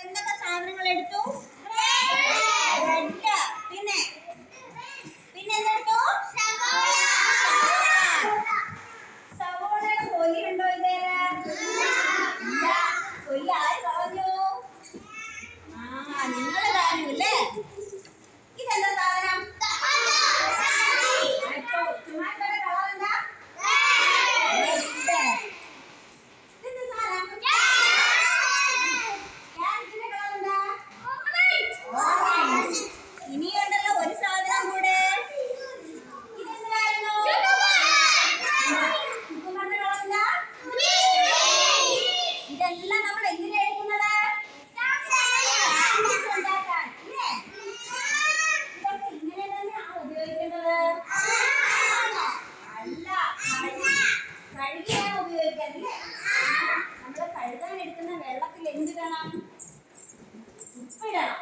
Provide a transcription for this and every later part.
എന്തൊക്കെ സാധനങ്ങൾ എടുത്തു? പിന്നെ പിന്നെ എന്തെടുത്തു? സവോളയുടെ തൊലി ഉണ്ടോ ഇതേറെ? തൊലി ആര് കളഞ്ഞു? നിങ്ങൾ കളഞ്ഞു അല്ലേ? ഇതെന്താ സാധനം? ടൊമാറ്റോയുടെ കളർ എന്താ? ഇനിയുണ്ടല്ലോ ഒരു സാധനം കൂടെ. ഇതെന്തായിരുന്നു? ഇതെല്ലാം നമ്മൾ എങ്ങനെ എടുക്കുന്നത്? ഉണ്ടാക്കാൻ അല്ലേ? ഇതൊക്കെ ഇങ്ങനെ തന്നെയാണ് ഉപയോഗിക്കേണ്ടത്. അല്ല, കഴുകിയാണ് ഉപയോഗിക്കാൻ അല്ലേ? നമ്മൾ കഴുകാൻ എടുക്കുന്ന വെള്ളത്തിൽ എന്ത് വേണം? ഉപ്പിടണം.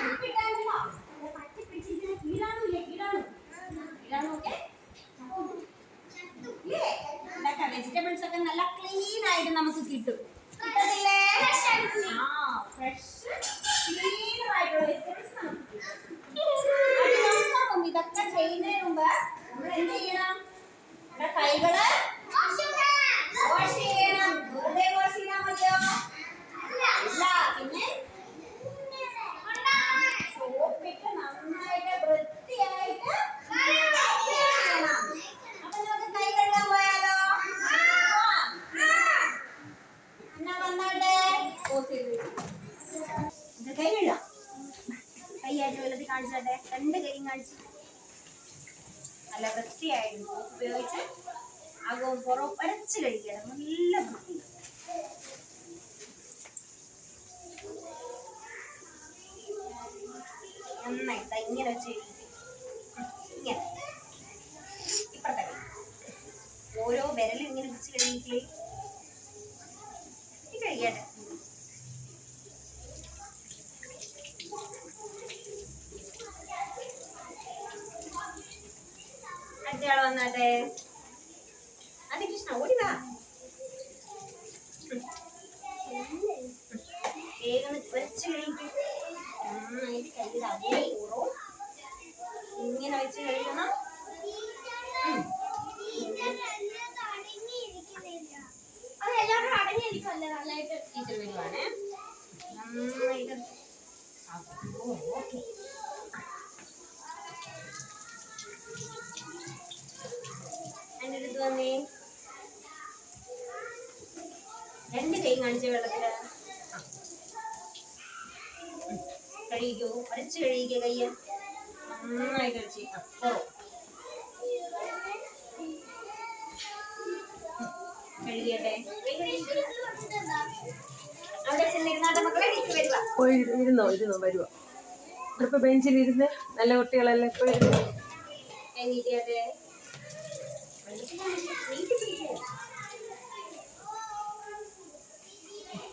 ഉപ്പിട്ടാണല്ലോ പറ്റി പിടിച്ചിരിക്കുന്ന കീടാണു ഒക്കെ വെജിറ്റബിൾസ് ഒക്കെ നല്ല ക്ലീൻ ആയിട്ട് നമുക്ക് കിട്ടും. കിട്ടത്തില്ലേ? ഫ്രഷ് ക്ലീൻ ആയിട്ടുള്ള വെജിറ്റബിൾസ് നമുക്ക് കിട്ടും. ഇതൊക്കെ ചെയ്യുന്നതിന് മുമ്പ് നമ്മൾ എന്ത് ചെയ്യണം? നമ്മുടെ കൈകള് വാഷ് ചെയ്യണം. വെറുതെ വാഷ് ചെയ്യാൻ മതിയോ? അല്ല, പിന്നെ സോപ്പിട്ട് നന്നായിട്ട് വൃത്തിയായിട്ട് ചെയ്യണം. അപ്പൊ നമുക്ക് കൈ കഴുകാൻ പോയാലോ? എന്നാ വന്നാട്ടെ. കൈ കഴുകാം. കൈയായിട്ട് വെള്ളത്തിൽ കാണിച്ചാട്ടെ. രണ്ട് കൈയും കാണിച്ചു. നല്ല വൃത്തിയായിട്ട് ഉപയോഗിച്ച് അകവും പുറവും വരച്ച് കഴിക്കണം. നല്ല വൃത്തി. നന്നായിട്ട് ഇങ്ങനെ വെച്ച് ഇങ്ങനെ ഇപ്പുറത്തെ ഓരോ വിരലും ഇങ്ങനെ വെച്ച് കഴിയില്ലേ? കഴിയട്ടെ. അടുത്തയാള് വന്നാട്ടെ. അതെ കൃഷ്ണ ഓടി വാ. വേഗം വെച്ച് കഴിക്കും. കയ്യിൽ അതേ കൂറോ ഇങ്ങനെ വെച്ച് കഴിക്കണം. അതെല്ലാവരും അടങ്ങിയിരിക്കുമല്ലേ? നന്നായിട്ട് ടീച്ചർ വരുവാണേ. നന്നായിട്ട് ഓക്കെ. എൻ്റെ അടുത്ത് വന്നേ. രണ്ട് കൈ കാണിച്ച വെള്ളത്തില് കഴുകിക്കോ. വരച്ച് കഴുകിക്കുക. കയ്യ നന്നായിട്ട് വെച്ച് കഴുകിയട്ടെ. അവിടെ ചെന്നിരുന്നാട്ടെ മക്കളെ. ഇരുന്നോ വരുവാ. ഇപ്പൊ ബെഞ്ചിലിരുന്ന് നല്ല കുട്ടികളെല്ലാം ഇപ്പൊ ഇരുന്ന് നീട്ടിയാട്ടെ.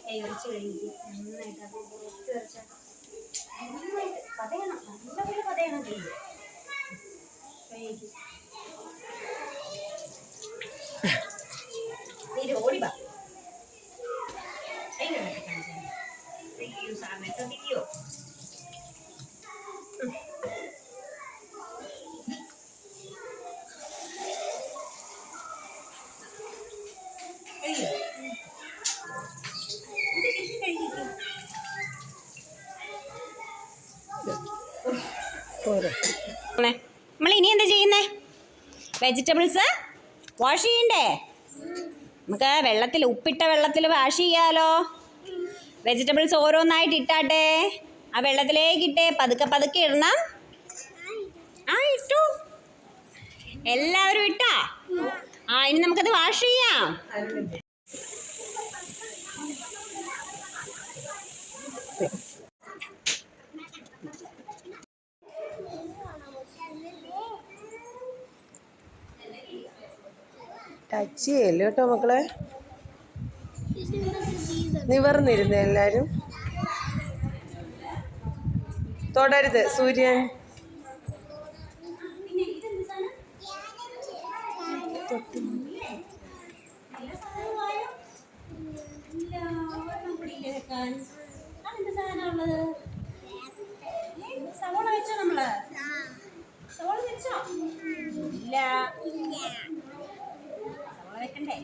കൈ വരച്ച് കഴുകി നന്നായിട്ട് അത് വരച്ച നന്നായിട്ട് പതയണം. നല്ലപോലെ പതയണം. കൈ ഓടിവാ. സാറിനൊക്കെ തിരിയോ? നമ്മൾ ഇനി എന്താ ചെയ്യുന്നേ? വെജിറ്റബിൾസ് വാഷ് ചെയ്യണ്ടേ? നമുക്ക് വെള്ളത്തിൽ ഉപ്പിട്ട വെള്ളത്തിൽ വാഷ് ചെയ്യാലോ. വെജിറ്റബിൾസ് ഓരോന്നായിട്ട് ഇട്ടാട്ടെ. ആ വെള്ളത്തിലേക്ക് ഇട്ടേ. പതുക്കെ പതുക്കെ ഇടണം. ഇട്ടു. എല്ലാവരും ഇട്ടാ? ഇനി നമുക്കത് വാഷ് ചെയ്യാം. ടച്ച് ചെയ്യല്ലോ കേട്ടോ മക്കളെ. നിവർന്നിരുന്നു എല്ലാരും. തൊടരുത് സൂര്യൻ. എന്ത് സാധനം ഉള്ളത്? സവോള വെച്ചോ നമ്മള്? സവോള വെച്ചോ? ഇല്ല. സവോള വെക്കണ്ടേ?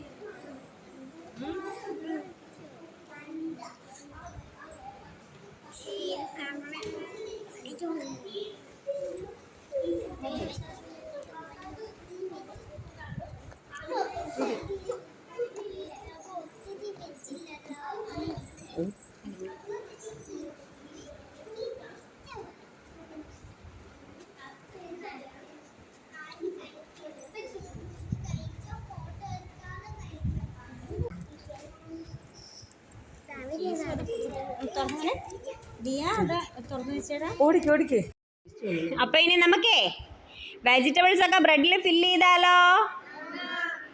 ഓടിക്ക് ഓടിക്ക്. അപ്പൊ ഇനി നമുക്കേ വെജിറ്റബിൾസ് ഒക്കെ ബ്രെഡിൽ ഫില്ല് ചെയ്താലോ?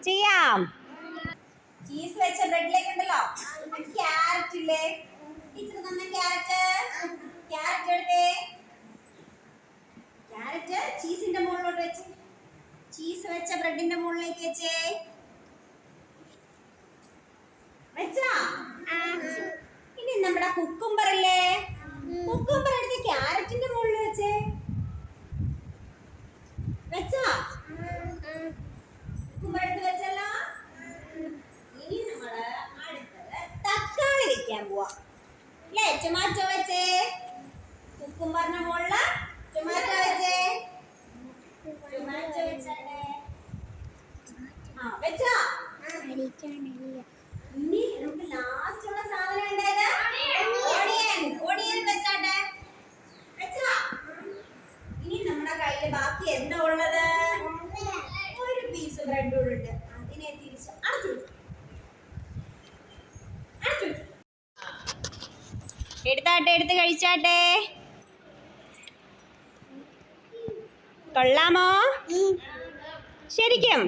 ചെയ്യാം. ചീസ് വെച്ച ബ്രെഡിലേക്ക് ഉണ്ടല്ലോ ക്യാരറ്റ് ഇല്ലേ? ടീച്ചർ തന്നെ ക്യാരറ്റ് എടുത്തേ. ക്യാരറ്റ് ചീസിന്റെ മുകളിലോട്ട് വെച്ച്, ചീസ് വെച്ച ബ്രെഡിന്റെ മുകളിലേക്ക് വെച്ചേ. വെച്ചാ? ഇനി നമ്മുടെ കുക്കുംബർ ഇല്ലേ? കുക്കുംബർ എടുത്ത് ക്യാരറ്റിന്റെ മുകളിൽ വെച്ചേ. വെച്ചാ? കുക്കുംബർ എടുത്ത് വെച്ചല്ലോ. ഇനി നമ്മള് അടുത്തത് തക്കാളി വെക്കാൻ പോവാ അല്ലേ? ടൊമാറ്റോ വെച്ചേ. കുക്കുംബറിന്റെ മുകളില് ടൊമാറ്റോ വെച്ചേ. ടൊമാറ്റോ വെച്ചേ. വെച്ചാ? ഇനി നമുക്ക് ലാസ്റ്റ് ഉള്ള സാധനം എന്തായത്? ഓണിയൻ വെച്ചാട്ടെ. വെച്ചാ? ഇനി നമ്മുടെ കയ്യില് ബാക്കി എന്താ ഉള്ളത്? ഒരു പീസ് ബ്രെഡ് ഉണ്ട്. അതിനെ തിരിച്ച് അടച്ചു. എടുത്ത് കഴിച്ചാട്ടെ. കൊള്ളാമോ? ശരിക്കും?